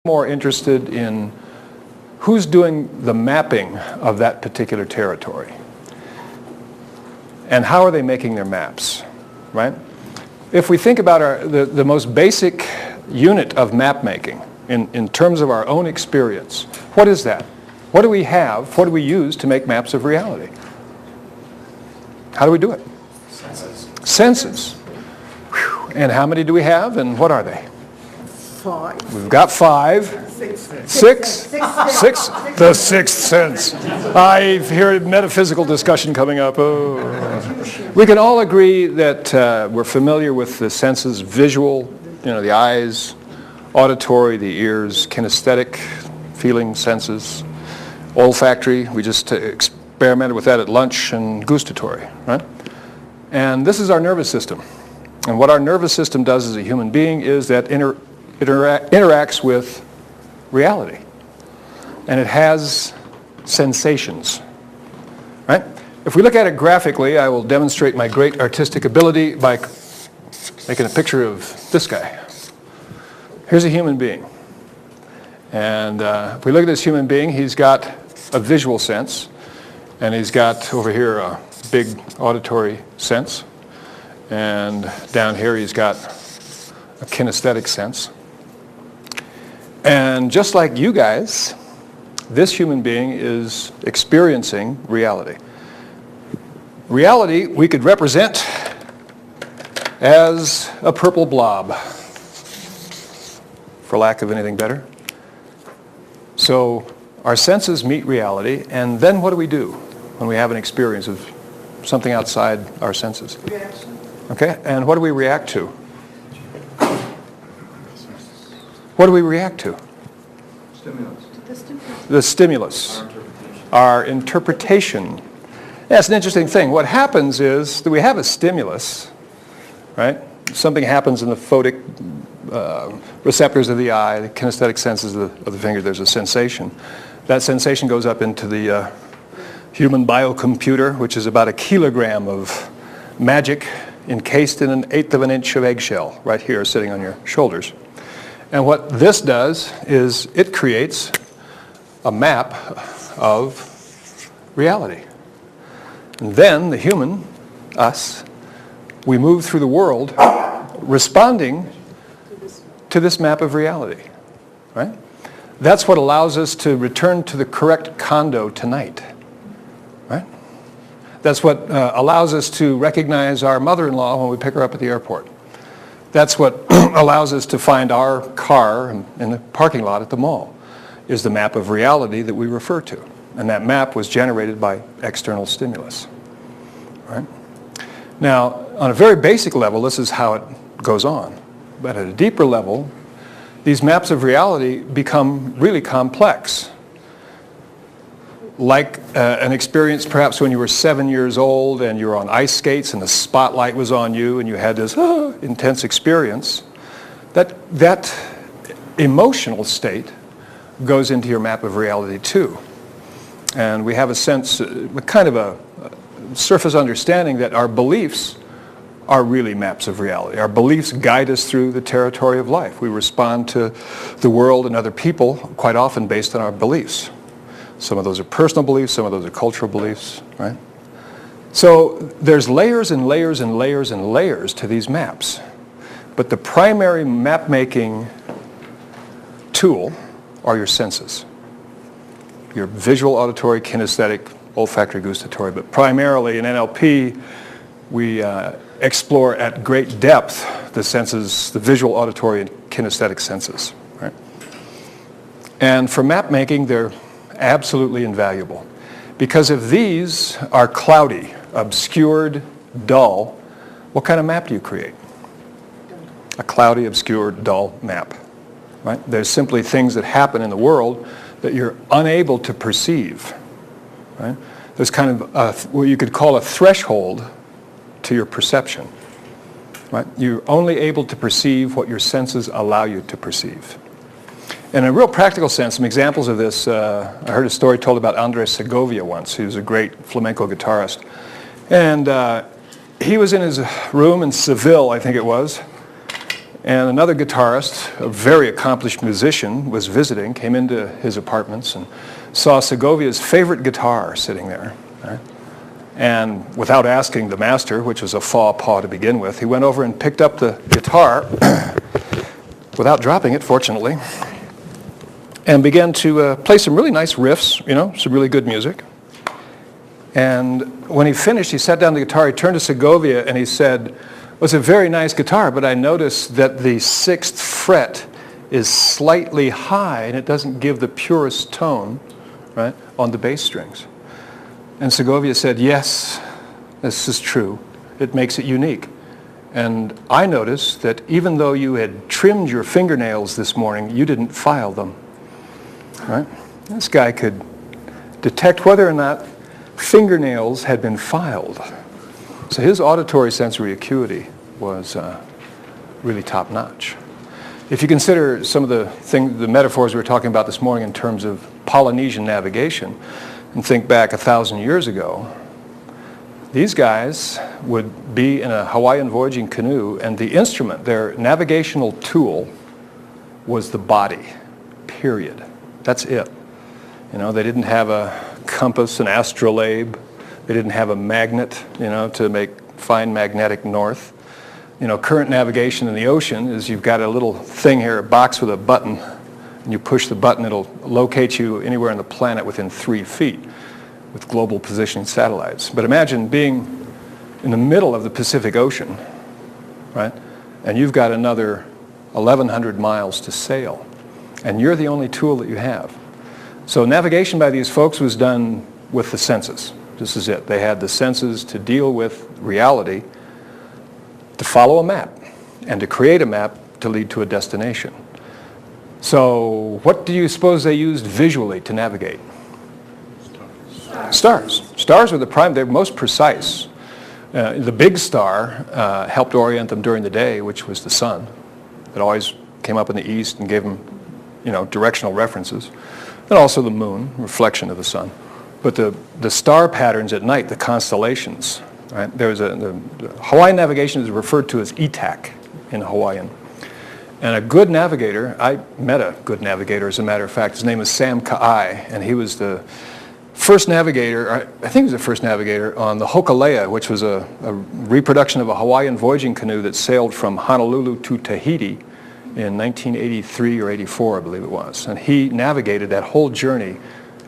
more interested in who's doing the mapping of that particular territory and how are they making their maps, right? If we think about the most basic unit of map making in terms of our own experience, what is that? What do we have? What do we use to make maps of reality? How do we do it? Senses. Senses. Whew. And how many do we have and what are they? 5. We've got 5. 6? The sixth sense. I hear a metaphysical discussion coming up. Oh. We can all agree that we're familiar with the senses: visual, the eyes; auditory, the ears; kinesthetic, feeling senses; olfactory, we just experimented with that at lunch; and gustatory, right? And this is our nervous system. And what our nervous system does as a human being is that interacts with reality. And it has sensations, right? If we look at it graphically, I will demonstrate my great artistic ability by making a picture of this guy. Here's a human being. And if we look at this human being, he's got a visual sense, and he's got over here a big auditory sense, and down here he's got a kinesthetic sense. And just like you guys, this human being is experiencing reality. Reality we could represent as a purple blob, for lack of anything better. So our senses meet reality, and then what do we do when we have an experience of something outside our senses? Reaction. Okay, and what do we react to? What do we react to? Stimulus. The stimulus. Our interpretation. That's an interesting thing. What happens is that we have a stimulus, right? Something happens in the photic receptors of the eye, the kinesthetic senses of the finger. There's a sensation. That sensation goes up into the human biocomputer, which is about 1 kilogram of magic encased in 1/8 of an inch of eggshell right here sitting on your shoulders. And what this does is it creates a map of reality. And then the human, us, we move through the world responding to this map of reality, right? That's what allows us to return to the correct condo tonight, right? That's what allows us to recognize our mother-in-law when we pick her up at the airport. That's what allows us to find our car in the parking lot at the mall, is the map of reality that we refer to. And that map was generated by external stimulus, right? Now, on a very basic level, this is how it goes on. But at a deeper level, these maps of reality become really complex. Like an experience perhaps when you were 7 years old and you were on ice skates and the spotlight was on you and you had this intense experience, that emotional state goes into your map of reality too. And we have a sense, kind of a surface understanding that our beliefs are really maps of reality. Our beliefs guide us through the territory of life. We respond to the world and other people quite often based on our beliefs. Some of those are personal beliefs, some of those are cultural beliefs, right? So there's layers and layers and layers and layers to these maps. But the primary map-making tool are your senses. Your visual, auditory, kinesthetic, olfactory, gustatory. But primarily in NLP, we explore at great depth the senses, the visual, auditory, and kinesthetic senses, right? And for map making, they're absolutely invaluable. Because if these are cloudy, obscured, dull, what kind of map do you create? A cloudy, obscured, dull map, right? There's simply things that happen in the world that you're unable to perceive, right? There's kind of what you could call a threshold to your perception, right? You're only able to perceive what your senses allow you to perceive. In a real practical sense, some examples of this, I heard a story told about Andres Segovia once, who's a great flamenco guitarist. And he was in his room in Seville, I think it was, And another guitarist, a very accomplished musician, was visiting, came into his apartments and saw Segovia's favorite guitar sitting there. Right? And without asking the master, which was a faux pas to begin with, he went over and picked up the guitar, without dropping it, fortunately, and began to play some really nice riffs, some really good music. And when he finished, he sat down the guitar, he turned to Segovia and he said, "Well, it's a very nice guitar, but I noticed that the 6th fret is slightly high and it doesn't give the purest tone, right, on the bass strings." And Segovia said, "Yes, this is true. It makes it unique. And I noticed that even though you had trimmed your fingernails this morning, you didn't file them." Right? This guy could detect whether or not fingernails had been filed. So his auditory sensory acuity was really top-notch. If you consider some of the metaphors we were talking about this morning in terms of Polynesian navigation, and think back 1,000 years ago, these guys would be in a Hawaiian voyaging canoe, and the instrument, their navigational tool, was the body, period. That's it. They didn't have a compass, an astrolabe. They didn't have a magnet, to find magnetic north. Current navigation in the ocean is you've got a little thing here, a box with a button, and you push the button, it'll locate you anywhere on the planet within 3 feet with global positioning satellites. But imagine being in the middle of the Pacific Ocean, right? And you've got another 1,100 miles to sail, and you're the only tool that you have. So navigation by these folks was done with the senses. This is it. They had the senses to deal with reality, to follow a map, and to create a map to lead to a destination. So what do you suppose they used visually to navigate? Stars. Stars were they're most precise. The big star helped orient them during the day, which was the sun. It always came up in the east and gave them, directional references. And also the moon, reflection of the sun. But the star patterns at night, the constellations, right? The Hawaiian navigation is referred to as itak in Hawaiian. And a good navigator, I met a good navigator, as a matter of fact. His name is Sam Ka'ai, and he was the first navigator, I think he was the first navigator, on the Hokulea, which was a reproduction of a Hawaiian voyaging canoe that sailed from Honolulu to Tahiti in 1983 or 84, I believe it was. And he navigated that whole journey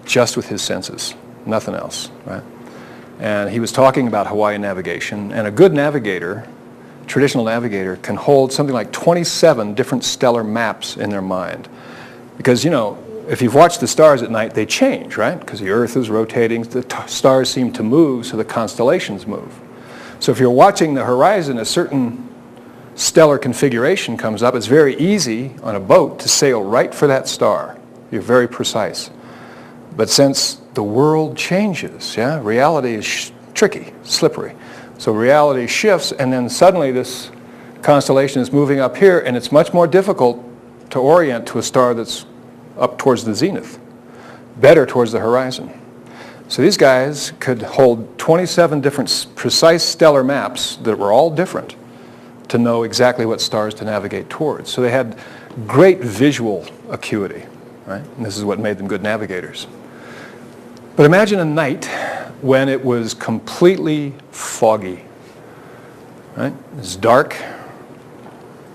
just with his senses, nothing else, right? And he was talking about Hawaiian navigation, and a good navigator, traditional navigator, can hold something like 27 different stellar maps in their mind. Because, if you've watched the stars at night, they change, right? Because the Earth is rotating, the stars seem to move, so the constellations move. So if you're watching the horizon, a certain stellar configuration comes up. It's very easy on a boat to sail right for that star. You're very precise. But since the world changes, reality is tricky, slippery. So reality shifts, and then suddenly this constellation is moving up here, and it's much more difficult to orient to a star that's up towards the zenith, better towards the horizon. So these guys could hold 27 different precise stellar maps that were all different to know exactly what stars to navigate towards. So they had great visual acuity, right? And this is what made them good navigators. But imagine a night when it was completely foggy, right? It's dark,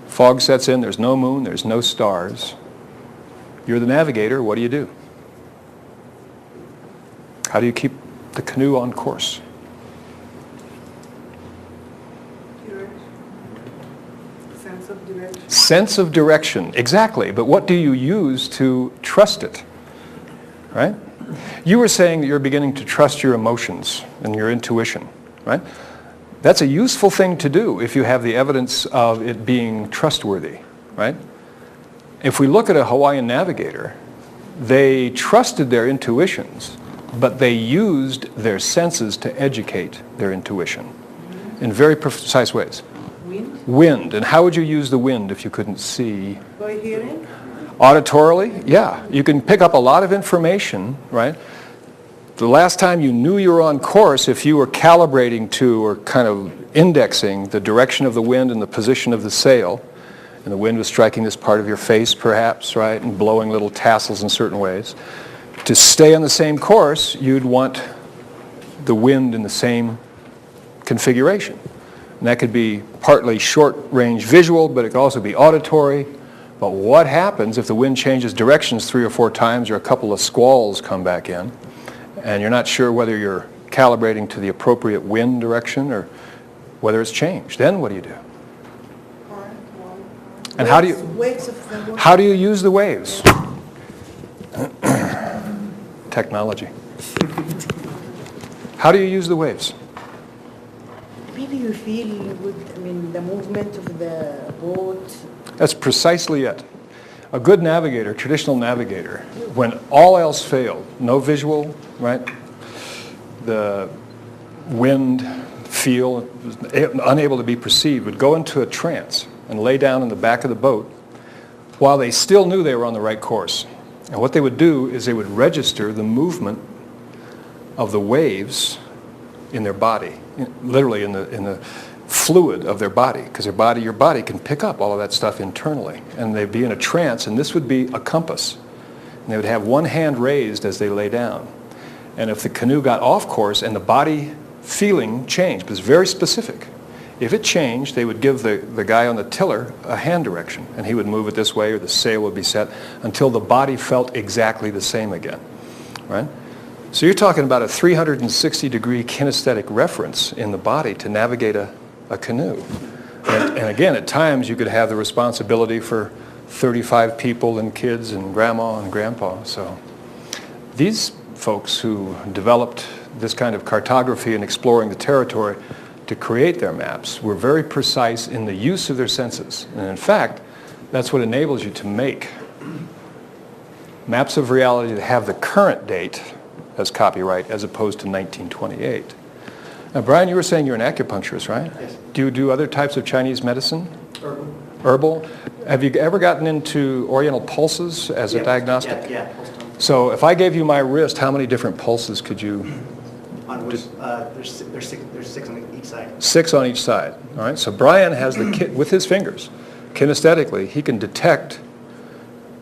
fog sets in, there's no moon, there's no stars. You're the navigator, what do? How do you keep the canoe on course? Sense of direction. Sense of direction, exactly. But what do you use to trust it, right? You were saying that you're beginning to trust your emotions and your intuition, right? That's a useful thing to do if you have the evidence of it being trustworthy, right? If we look at a Hawaiian navigator, they trusted their intuitions, but they used their senses to educate their intuition in very precise ways. Wind? Wind. And how would you use the wind if you couldn't see? By hearing? Auditorily, yeah. You can pick up a lot of information, right? The last time you knew you were on course, if you were calibrating to or kind of indexing the direction of the wind and the position of the sail, and the wind was striking this part of your face perhaps, right, and blowing little tassels in certain ways. To stay on the same course, you'd want the wind in the same configuration. And that could be partly short-range visual, but it could also be auditory. But what happens if the wind changes directions 3 or 4 times or a couple of squalls come back in, and you're not sure whether you're calibrating to the appropriate wind direction or whether it's changed? Then what do you do? And how do you use the waves? Technology. How do you use the waves? Maybe you feel with, the movement of the boat. That's precisely it. A good navigator, traditional navigator, when all else failed, no visual, right? The wind, feel, unable to be perceived, would go into a trance and lay down in the back of the boat while they still knew they were on the right course. And what they would do is they would register the movement of the waves in their body, literally in the fluid of their body, because your body can pick up all of that stuff internally. And they'd be in a trance, and this would be a compass. And they would have one hand raised as they lay down. And if the canoe got off course and the body feeling changed, it was very specific. If it changed, they would give the guy on the tiller a hand direction, and he would move it this way, or the sail would be set until the body felt exactly the same again, right? So you're talking about a 360-degree kinesthetic reference in the body to navigate a canoe. And again, at times you could have the responsibility for 35 people and kids and grandma and grandpa. So these folks who developed this kind of cartography and exploring the territory to create their maps were very precise in the use of their senses. And in fact, that's what enables you to make maps of reality that have the current date as copyright as opposed to 1928. Now, Brian, you were saying you're an acupuncturist, right? Yes. Do you do other types of Chinese medicine? Herbal. Herbal? Have you ever gotten into oriental pulses as a diagnostic? Yeah, pulse tone. So if I gave you my wrist, how many different pulses could you? On which, there's 6 on each side. 6 on each side. All right. So Brian has with his fingers, kinesthetically, he can detect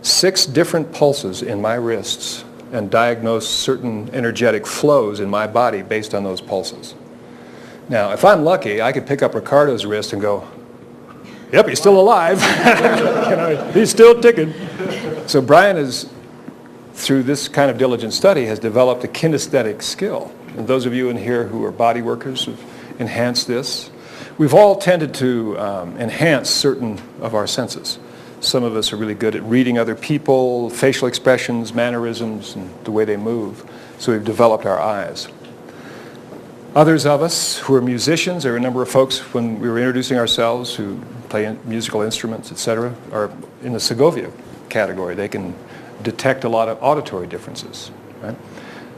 6 different pulses in my wrists and diagnose certain energetic flows in my body based on those pulses. Now, if I'm lucky, I could pick up Ricardo's wrist and go, yep, he's still alive. He's still ticking. So Brian is, through this kind of diligent study, has developed a kinesthetic skill. And those of you in here who are body workers have enhanced this. We've all tended to enhance certain of our senses. Some of us are really good at reading other people, facial expressions, mannerisms, and the way they move. So we've developed our eyes. Others of us who are musicians, there are a number of folks when we were introducing ourselves who play musical instruments, etc., are in the Segovia category. They can detect a lot of auditory differences. Right?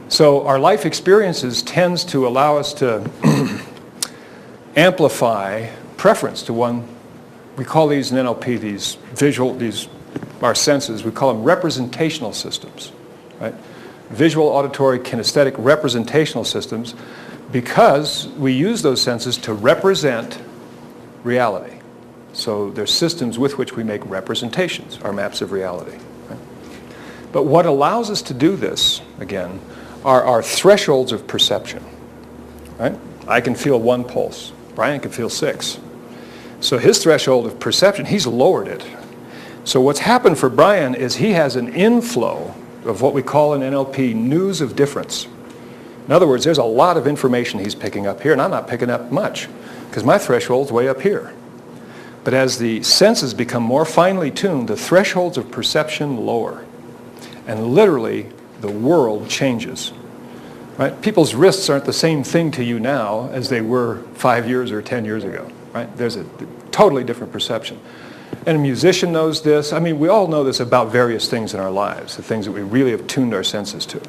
So our life experiences tends to allow us to amplify preference to one. We call these in NLP, our senses, we call them representational systems. Right? Visual, auditory, kinesthetic representational systems, because we use those senses to represent reality. So they're systems with which we make representations, our maps of reality. Right? But what allows us to do this, again, are our thresholds of perception. Right? I can feel 1 pulse. Brian can feel 6. So his threshold of perception, he's lowered it. So what's happened for Brian is he has an inflow of what we call in NLP news of difference. In other words, there's a lot of information he's picking up here, and I'm not picking up much because my threshold's way up here. But as the senses become more finely tuned, the thresholds of perception lower. And literally, the world changes. Right? People's wrists aren't the same thing to you now as they were 5 years or 10 years ago. Right? There's a totally different perception. And a musician knows this. I mean, we all know this about various things in our lives, the things that we really have tuned our senses to.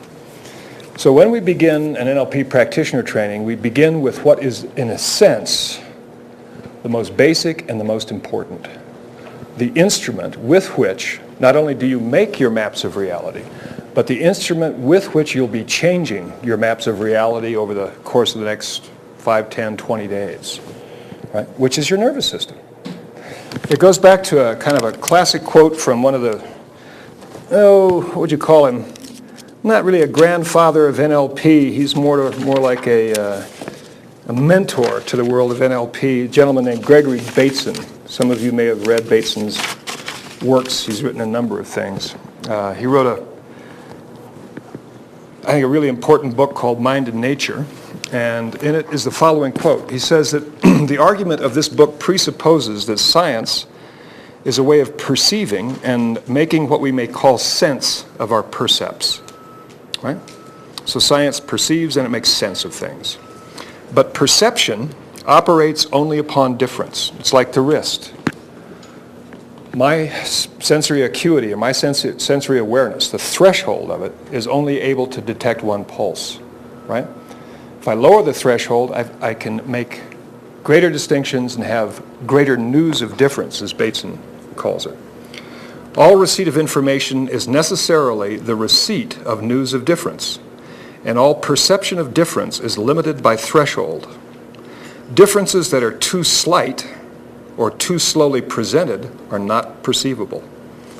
So when we begin an NLP practitioner training, we begin with what is, in a sense, the most basic and the most important. The instrument with which not only do you make your maps of reality, but the instrument with which you'll be changing your maps of reality over the course of the next 5, 10, 20 days, right? Which is your nervous system. It goes back to a kind of a classic quote from one of the, what would you call him? Not really a grandfather of NLP. He's more like a mentor to the world of NLP, a gentleman named Gregory Bateson. Some of you may have read Bateson's works. He's written a number of things. He wrote I think a really important book called Mind and Nature, and in it is the following quote. He says that the argument of this book presupposes that science is a way of perceiving and making what we may call sense of our percepts, right? So science perceives and it makes sense of things. But perception operates only upon difference. It's like the wrist. My sensory acuity or my sensory awareness, the threshold of it, is only able to detect one pulse, right? If I lower the threshold, I can make greater distinctions and have greater news of difference, as Bateson calls it. All receipt of information is necessarily the receipt of news of difference, and all perception of difference is limited by threshold. Differences that are too slight or too slowly presented are not perceivable.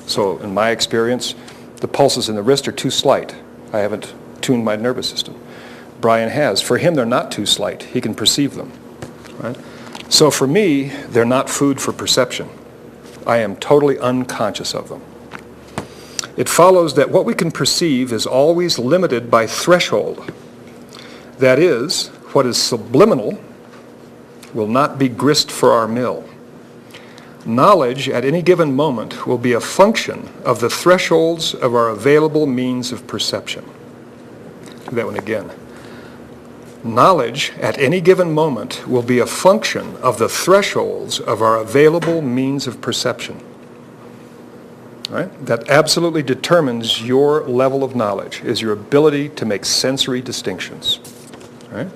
So in my experience, the pulses in the wrist are too slight. I haven't tuned my nervous system. Brian has. For him, they're not too slight. He can perceive them, right? So for me, they're not food for perception. I am totally unconscious of them. It follows that what we can perceive is always limited by threshold. That is, what is subliminal will not be grist for our mill. Knowledge at any given moment will be a function of the thresholds of our available means of perception. Do that one again. Knowledge at any given moment will be a function of the thresholds of our available means of perception. Right? That absolutely determines your level of knowledge, is your ability to make sensory distinctions. Right?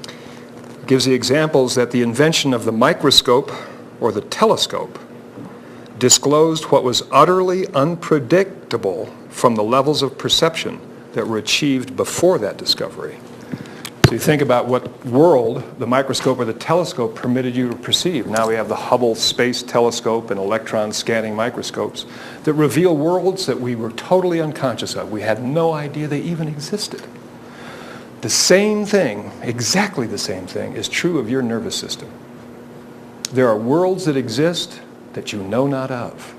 It gives the examples that the invention of the microscope or the telescope disclosed what was utterly unpredictable from the levels of perception that were achieved before that discovery. So you think about what world the microscope or the telescope permitted you to perceive. Now we have the Hubble Space Telescope and electron scanning microscopes that reveal worlds that we were totally unconscious of. We had no idea they even existed. The same thing, exactly the same thing, is true of your nervous system. There are worlds that exist that you know not of,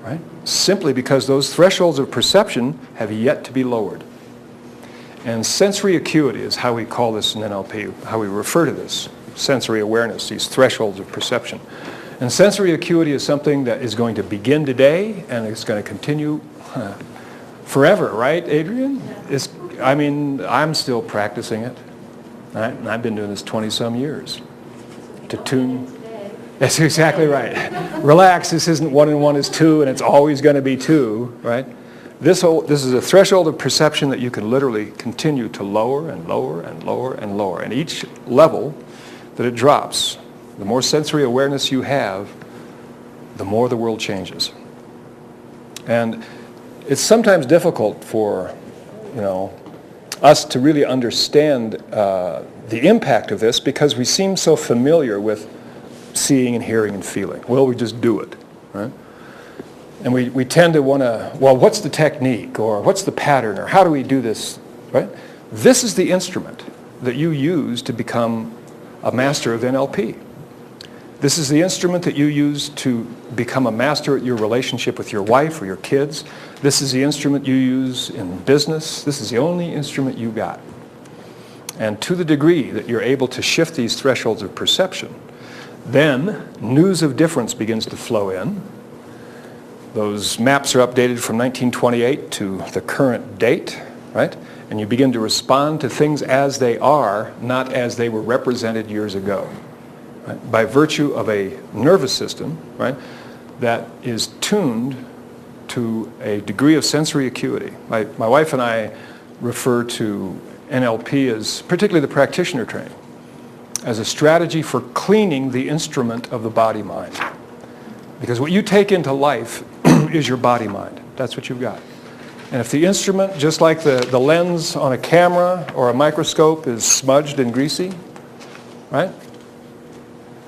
right? Simply because those thresholds of perception have yet to be lowered. And sensory acuity is how we call this in NLP, how we refer to this, sensory awareness, these thresholds of perception. And sensory acuity is something that is going to begin today and it's going to continue forever, right, Adrian? I'm still practicing it, right? And I've been doing this 20-some years. To tune. That's exactly right. Relax, this isn't 1 and 1 is 2 and it's always going to be 2, right? This is a threshold of perception that you can literally continue to lower and lower and lower and lower. And each level that it drops, the more sensory awareness you have, the more the world changes. And it's sometimes difficult for, us to really understand the impact of this because we seem so familiar with seeing and hearing and feeling. Well, we just do it, right? And we tend to want to, well, what's the technique or what's the pattern or how do we do this, right? This is the instrument that you use to become a master of NLP. This is the instrument that you use to become a master at your relationship with your wife or your kids. This is the instrument you use in business. This is the only instrument you got. And to the degree that you're able to shift these thresholds of perception, then news of difference begins to flow in. Those maps are updated from 1928 to the current date, right? And you begin to respond to things as they are, not as they were represented years ago. Right? By virtue of a nervous system, right, that is tuned to a degree of sensory acuity. My wife and I refer to NLP as, particularly the practitioner training, as a strategy for cleaning the instrument of the body-mind. Because what you take into life is your body-mind. That's what you've got. And if the instrument, just like the lens on a camera or a microscope, is smudged and greasy, right,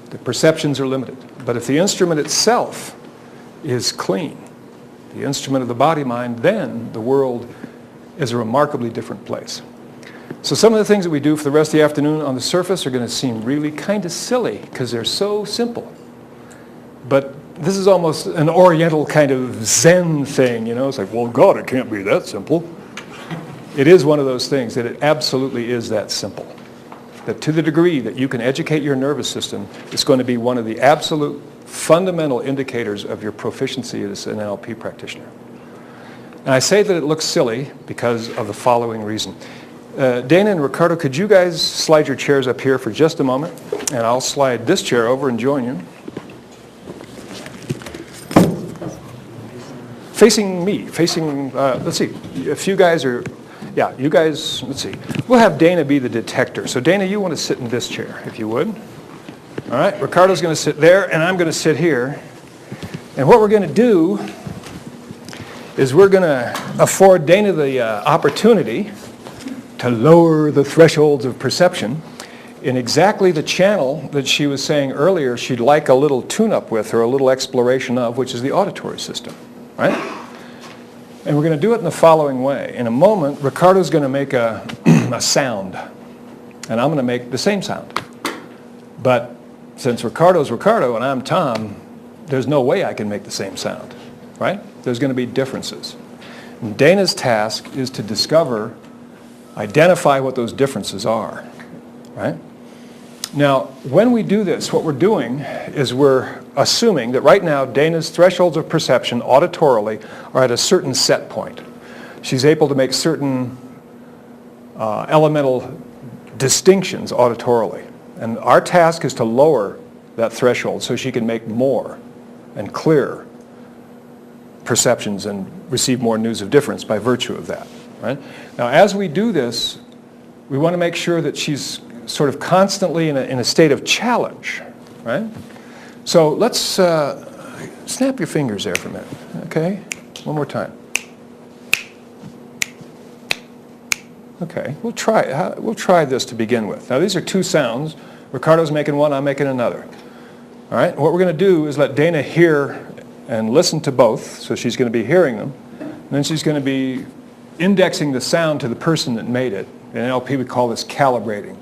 the perceptions are limited. But if the instrument itself is clean, the instrument of the body-mind, then the world is a remarkably different place. So some of the things that we do for the rest of the afternoon on the surface are going to seem really kind of silly because they're so simple. But this is almost an Oriental kind of Zen thing, you know. It's like, well, God, it can't be that simple. It is one of those things that it absolutely is that simple. That to the degree that you can educate your nervous system, it's going to be one of the absolute fundamental indicators of your proficiency as an NLP practitioner. And I say that it looks silly because of the following reason. Dana and Ricardo, could you guys slide your chairs up here for just a moment? And I'll slide this chair over and join you. Facing me, let's see, if you guys are, yeah, you guys, let's see. We'll have Dana be the detector. So Dana, you want to sit in this chair, if you would. All right, Ricardo's going to sit there, and I'm going to sit here. And what we're going to do is we're going to afford Dana the opportunity to lower the thresholds of perception in exactly the channel that she was saying earlier she'd like a little tune-up with or a little exploration of, which is the auditory system, right? And we're going to do it in the following way. In a moment, Ricardo's going to make a sound, and I'm going to make the same sound. But since Ricardo's Ricardo and I'm Tom, there's no way I can make the same sound, right? There's going to be differences. And Dana's task is to discover, identify what those differences are, right? Now, when we do this, what we're doing is we're assuming that right now Dana's thresholds of perception auditorily are at a certain set point. She's able to make certain elemental distinctions auditorily. And our task is to lower that threshold so she can make more and clearer perceptions and receive more news of difference by virtue of that, right? Now, as we do this, we want to make sure that she's sort of constantly in a state of challenge, right? So let's snap your fingers there for a minute, okay? One more time. Okay, we'll try this to begin with. Now, these are two sounds. Ricardo's making one, I'm making another. All right, and what we're going to do is let Dana hear and listen to both, so she's going to be hearing them, and then she's going to be indexing the sound to the person that made it. In NLP, we call this calibrating.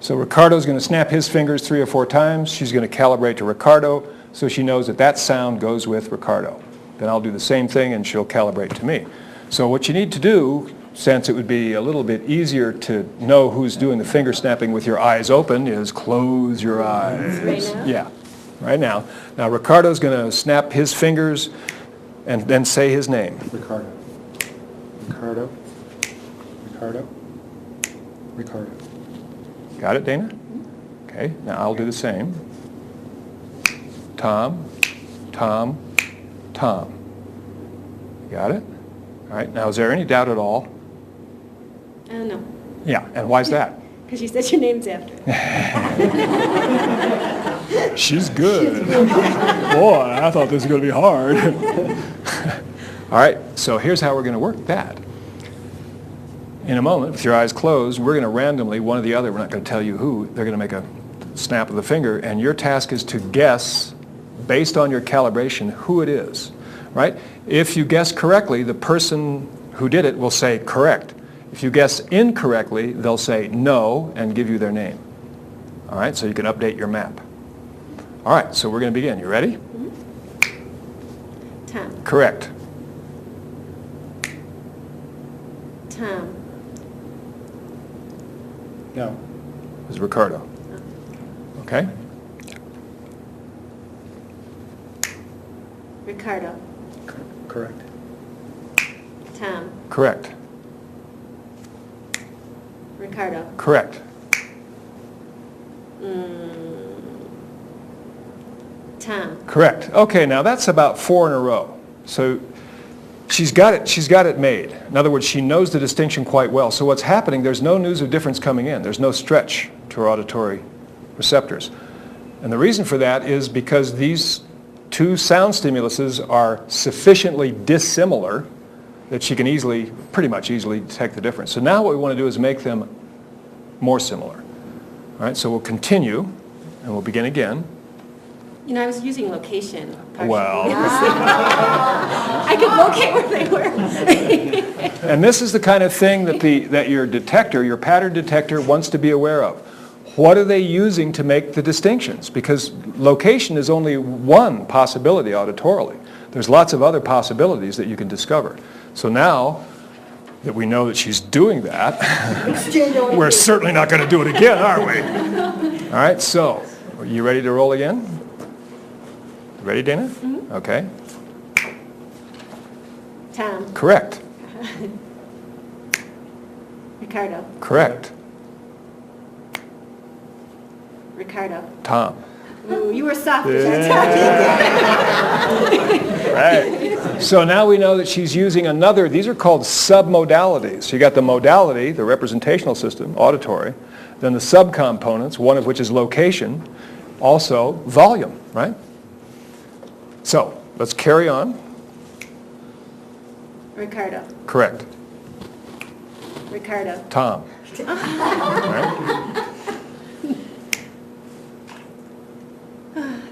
So Ricardo's going to snap his fingers 3 or 4 times. She's going to calibrate to Ricardo, so she knows that that sound goes with Ricardo. Then I'll do the same thing, and she'll calibrate to me. So what you need to do, since it would be a little bit easier to know who's doing the finger snapping with your eyes open, is close your eyes. Right now? Yeah, right now. Now Ricardo's going to snap his fingers and then say his name. Ricardo. Ricardo. Ricardo. Ricardo. Got it, Dana? Okay, now I'll do the same. Tom, Tom, Tom. Got it? All right, now is there any doubt at all? No. Yeah, and why's that? Because you said your names after. She's good. Boy, I thought this was going to be hard. All right, so here's how we're going to work that. In a moment, with your eyes closed, we're going to randomly, one or the other, we're not going to tell you who, they're going to make a snap of the finger, and your task is to guess, based on your calibration, who it is, right? If you guess correctly, the person who did it will say correct. If you guess incorrectly, they'll say no and give you their name. All right, so you can update your map. All right, so we're going to begin. You ready? Mm-hmm. Tom. Correct. Tom. No. It was Ricardo. Okay? Ricardo. Correct. Tom. Correct. Ricardo. Correct. Tom. Correct. Okay, now that's about 4 in a row. So she's got it made. In other words, she knows the distinction quite well. So what's happening, there's no news of difference coming in. There's no stretch to her auditory receptors. And the reason for that is because these two sound stimuluses are sufficiently dissimilar that she can pretty much easily detect the difference. So now what we want to do is make them more similar. All right, so we'll continue, and we'll begin again. You know, I was using location. partially. Well. I could locate where they were. And this is the kind of thing that your detector, your pattern detector, wants to be aware of. What are they using to make the distinctions? Because location is only one possibility auditorily. There's lots of other possibilities that you can discover. So now that we know that she's doing that, we're certainly not going to do it again, are we? All right, so are you ready to roll again? Ready, Dana? Mm-hmm. Okay. Tom. Correct. Ricardo. Correct. Ricardo. Tom. Ooh, you were soft. Right. So now we know that she's using another, these are called submodalities. So you got the modality, the representational system, auditory, then the subcomponents, one of which is location, also volume, right? So let's carry on. Ricardo. Correct. Ricardo. Tom. Right?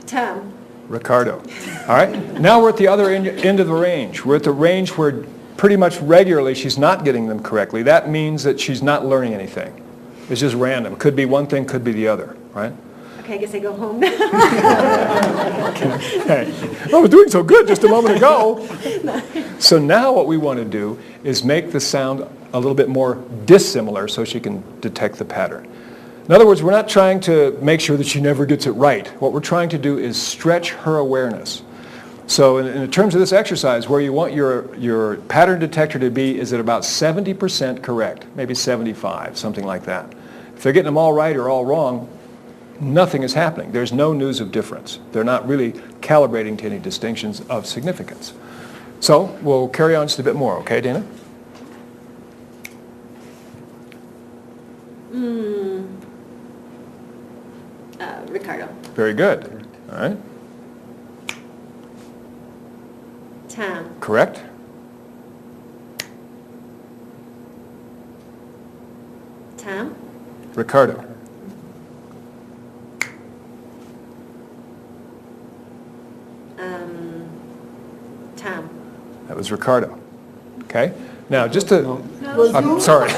Tom. Ricardo. All right. Now we're at the other end of the range. We're at the range where pretty much regularly she's not getting them correctly. That means that she's not learning anything. It's just random. Could be one thing, could be the other, right? Okay, I guess I go home now. Okay. I was doing so good just a moment ago. So now what we want to do is make the sound a little bit more dissimilar so she can detect the pattern. In other words, we're not trying to make sure that she never gets it right. What we're trying to do is stretch her awareness. So in terms of this exercise, where you want your pattern detector to be is at about 70% correct, maybe 75, something like that. If they're getting them all right or all wrong, nothing is happening. There's no news of difference. They're not really calibrating to any distinctions of significance. So we'll carry on just a bit more, okay, Dana? Ricardo. Very good. All right. Tom. Correct? Tom. Ricardo. Tom. That was Ricardo. Okay? Now, just to... I'm sorry.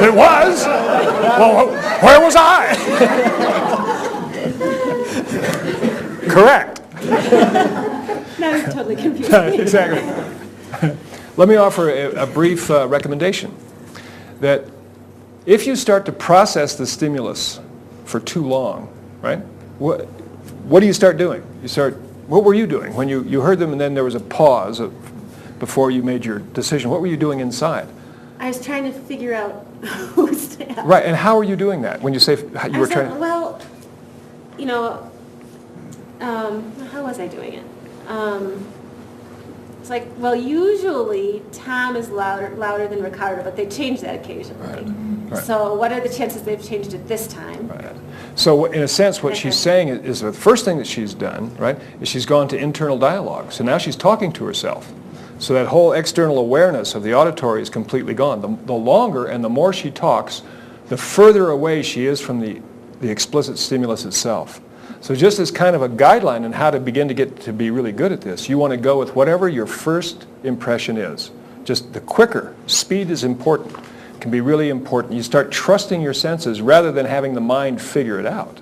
It was? Well, where was I? Correct. Now he's totally confused. Exactly. Let me offer a brief recommendation. That if you start to process the stimulus for too long, right? What do you start doing? What were you doing when you heard them and then there was a pause before you made your decision? What were you doing inside? I was trying to figure out who's to Right, and how are you doing that when you say you were trying to... Well, you know, how was I doing it? It's like, well, usually Tom is louder than Ricardo, but they change that occasionally. Right. So what are the chances they've changed it this time? Right. So in a sense, what she's saying is the first thing that she's done, right, is she's gone to internal dialogue. So now she's talking to herself. So that whole external awareness of the auditory is completely gone. The longer and the more she talks, the further away she is from the explicit stimulus itself. So just as kind of a guideline on how to begin to get to be really good at this, you want to go with whatever your first impression is. Just the quicker. Speed is important. It can be really important. You start trusting your senses rather than having the mind figure it out.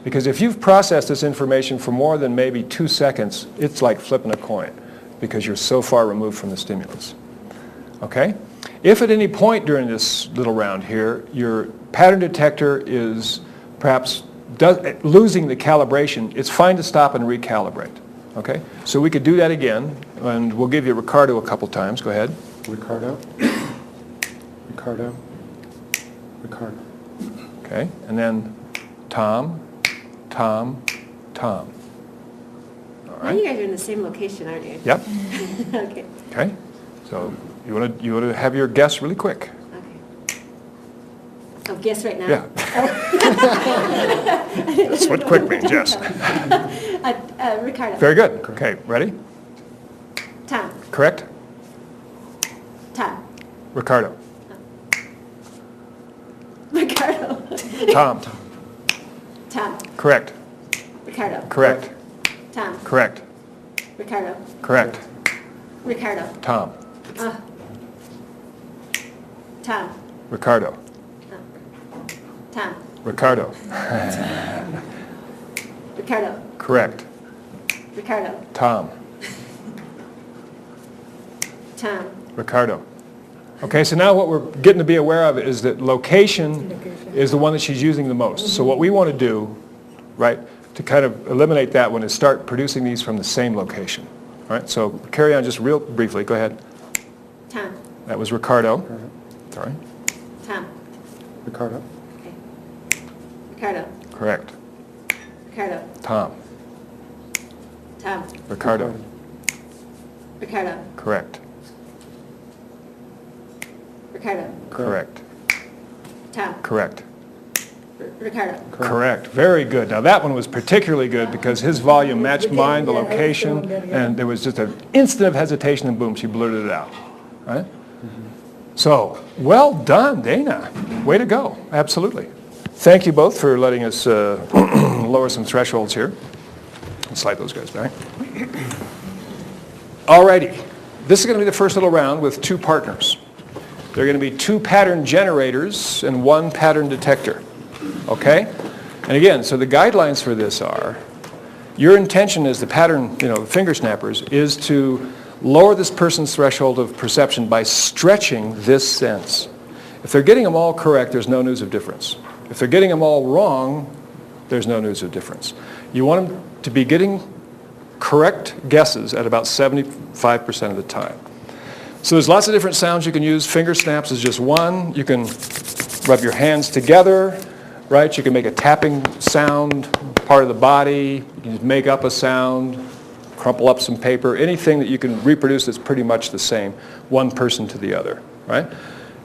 Because if you've processed this information for more than maybe 2 seconds, it's like flipping a coin because you're so far removed from the stimulus. Okay? If at any point during this little round here, your pattern detector is perhaps losing the calibration, it's fine to stop and recalibrate. Okay? So we could do that again, and we'll give you Ricardo a couple times. Go ahead. Ricardo. Ricardo. Ricardo. Okay? And then Tom, Tom, Tom. All Now right? you guys are in the same location, aren't you? Yep. Okay. Okay? So you want to have your guess really quick. Okay. So guess right now? Yeah. That's what quick means, yes. Ricardo. Very good. Okay, ready? Tom. Correct? Tom. Ricardo. Ricardo. Tom. Tom. Correct. Ricardo. Correct. Tom. Correct. Ricardo. Correct. Ricardo. Tom. Tom. Ricardo. Tom. Ricardo. Ricardo. Correct. Ricardo. Tom. Tom. Ricardo. Okay, so now what we're getting to be aware of is that location is the one that she's using the most. So what we want to do, right, to kind of eliminate that one is start producing these from the same location. All right, so carry on just real briefly. Go ahead. Tom. That was Ricardo. Sorry. Tom. Ricardo. Okay. Ricardo. Correct. Ricardo. Tom. Tom. Ricardo. Ricardo. Correct. Ricardo. Correct. Tom. Correct. Ricardo. Correct. Very good. Now that one was particularly good because his volume matched mine, the location, and there was just an instant of hesitation and boom, she blurted it out. Right? So, well done, Dana. Way to go. Absolutely. Thank you both for letting us lower some thresholds here. Let's slide those guys back. Alrighty. This is going to be the first little round with two partners. There are going to be two pattern generators and one pattern detector. Okay? And again, so the guidelines for this are, your intention as the pattern, the finger snappers, is to lower this person's threshold of perception by stretching this sense. If they're getting them all correct, there's no news of difference. If they're getting them all wrong, there's no news of difference. You want them to be getting correct guesses at about 75% of the time. So there's lots of different sounds you can use. Finger snaps is just one. You can rub your hands together, right? You can make a tapping sound, part of the body. You can just make up a sound, crumple up some paper, anything that you can reproduce that's pretty much the same, one person to the other, right?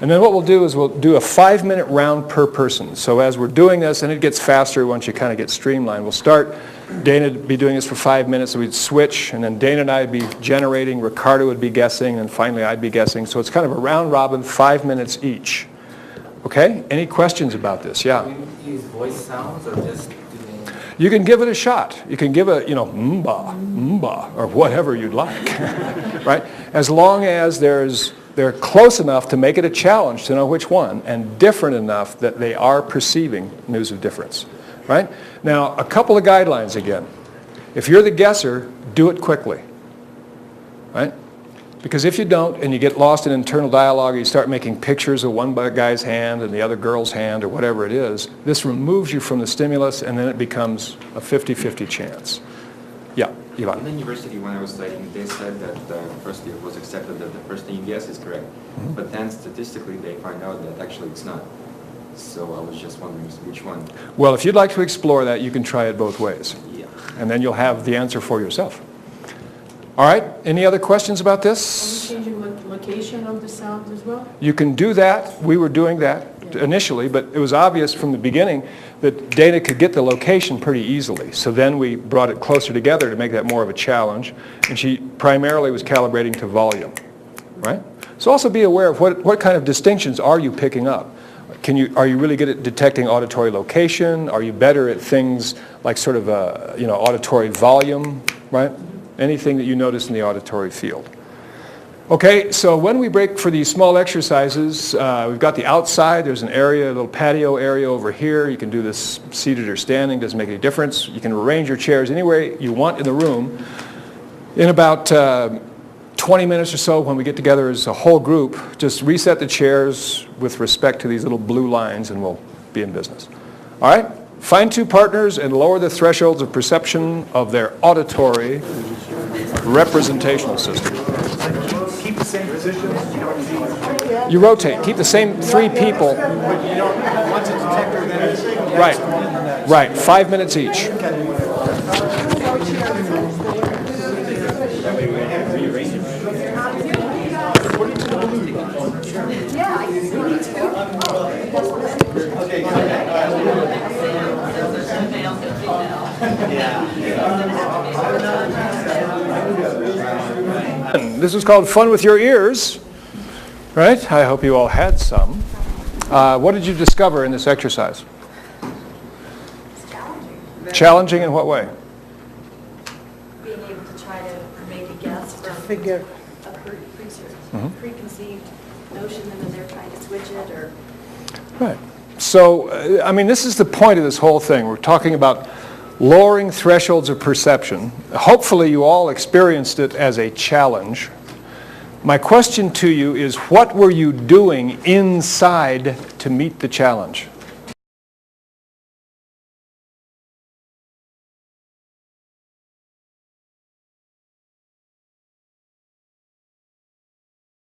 And then what we'll do is we'll do a 5-minute round per person. So as we're doing this, and it gets faster once you kind of get streamlined, we'll start, Dana would be doing this for 5 minutes, so we'd switch, and then Dana and I would be generating, Ricardo would be guessing, and finally I'd be guessing. So it's kind of a round robin, 5 minutes each. Okay? Any questions about this? Yeah? Do you use voice sounds or just doing... You can give it a shot. You can give a, mba, or whatever you'd like, right? As long as they're close enough to make it a challenge to know which one, and different enough that they are perceiving news of difference, right? Now, a couple of guidelines again. If you're the guesser, do it quickly, right? Because if you don't, and you get lost in internal dialogue, or you start making pictures of one guy's hand and the other girl's hand, or whatever it is, this removes you from the stimulus, and then it becomes a 50-50 chance. Yeah, Ivan. In the university, when I was studying, they said that first it was accepted that the first thing you guess is correct, but then statistically they find out that actually it's not. So I was just wondering which one. Well, if you'd like to explore that, you can try it both ways. Yeah. And then you'll have the answer for yourself. All right, any other questions about this? Are you changing location of the sounds as well? You can do that. We were doing that initially, but it was obvious from the beginning that Dana could get the location pretty easily. So then we brought it closer together to make that more of a challenge. And she primarily was calibrating to volume, right? So also be aware of what kind of distinctions are you picking up. Are you really good at detecting auditory location? Are you better at things like sort of auditory volume, right? Anything that you notice in the auditory field. Okay, so when we break for these small exercises, we've got the outside. There's an area, a little patio area over here. You can do this seated or standing. Doesn't make any difference. You can arrange your chairs anywhere you want in the room. In about 20 minutes or so, when we get together as a whole group, just reset the chairs with respect to these little blue lines, and we'll be in business. All right? Find two partners and lower the thresholds of perception of their auditory representational system. Keep the same position. You rotate. Keep the same three people. Once a detector, then it's... Right. 5 minutes each. This is called Fun with Your Ears, right? I hope you all had some. What did you discover in this exercise? It's challenging. Challenging in what way? Being able to try to make a guess from Figure. a Mm-hmm. preconceived notion, and then they're trying to switch it, or Right. So, I mean, this is the point of this whole thing. We're talking about lowering thresholds of perception. Hopefully you all experienced it as a challenge. My question to you is, what were you doing inside to meet the challenge?